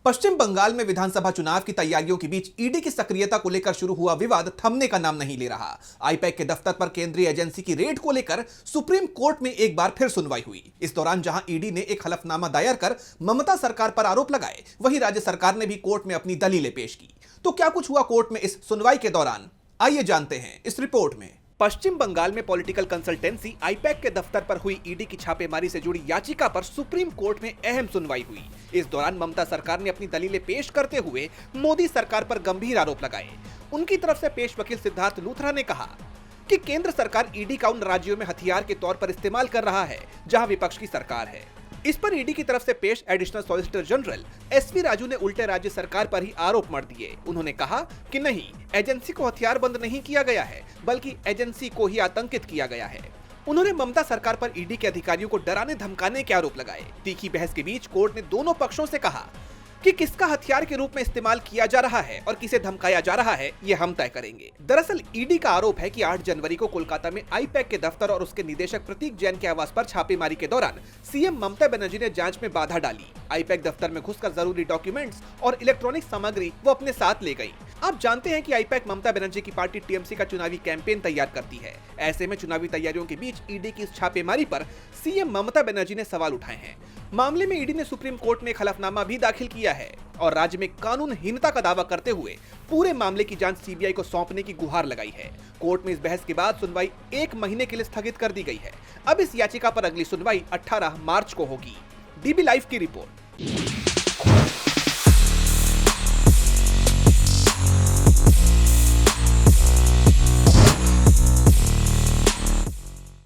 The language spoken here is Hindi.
पश्चिम बंगाल में विधानसभा चुनाव की तैयारियों के बीच ईडी की सक्रियता को लेकर शुरू हुआ विवाद थमने का नाम नहीं ले रहा। आईपैक के दफ्तर पर केंद्रीय एजेंसी की रेड को लेकर सुप्रीम कोर्ट में एक बार फिर सुनवाई हुई। इस दौरान जहां ईडी ने एक हलफनामा दायर कर ममता सरकार पर आरोप लगाए, वहीं राज्य सरकार ने भी कोर्ट में अपनी दलीलें पेश की। तो क्या कुछ हुआ कोर्ट में इस सुनवाई के दौरान, आइए जानते हैं इस रिपोर्ट में। पश्चिम बंगाल में पॉलिटिकल कंसल्टेंसी आईपैक के दफ्तर पर हुई ईडी की छापेमारी से जुड़ी याचिका पर सुप्रीम कोर्ट में अहम सुनवाई हुई। इस दौरान ममता सरकार ने अपनी दलीलें पेश करते हुए मोदी सरकार पर गंभीर आरोप लगाए। उनकी तरफ से पेश वकील सिद्धार्थ लूथरा ने कहा कि केंद्र सरकार ईडी का उन राज्यों में हथियार के तौर पर इस्तेमाल कर रहा है जहां विपक्ष की सरकार है। इस पर ईडी की तरफ से पेश additional solicitor general SV Raju ने उल्टे राज्य सरकार पर ही आरोप मढ़ दिए। उन्होंने कहा कि नहीं, एजेंसी को हथियारबंद नहीं किया गया है, बल्कि एजेंसी को ही आतंकित किया गया है। उन्होंने ममता सरकार पर ईडी के अधिकारियों को डराने धमकाने के आरोप लगाए। तीखी बहस के बीच कोर्ट ने दोनों पक्षों से कहा कि किसका हथियार के रूप में इस्तेमाल किया जा रहा है और किसे धमकाया जा रहा है, ये हम तय करेंगे। दरअसल ईडी का आरोप है कि 8 जनवरी को कोलकाता में आईपैक के दफ्तर और उसके निदेशक प्रतीक जैन के आवास पर छापेमारी के दौरान सीएम ममता बनर्जी ने जांच में बाधा डाली। आईपैक दफ्तर में घुसकर जरूरी डॉक्यूमेंट्स और इलेक्ट्रॉनिक सामग्री वो अपने साथ ले गई। आप जानते हैं कि आईपैक ममता बनर्जी की पार्टी टीएमसी का चुनावी कैंपेन तैयार करती है। ऐसे में चुनावी तैयारियों के बीच ईडी की इस छापेमारी पर सीएम ममता बनर्जी ने सवाल उठाए हैं। मामले में ईडी ने सुप्रीम कोर्ट में एक हलफनामा भी दाखिल किया है और राज्य में कानूनहीनता का दावा करते हुए पूरे मामले की जांच सीबीआई को सौंपने की गुहार लगाई है। कोर्ट में इस बहस के बाद सुनवाई 1 महीने के लिए स्थगित कर दी गई है। अब इस याचिका पर अगली सुनवाई 18 मार्च को होगी। डीबी लाइव की रिपोर्ट।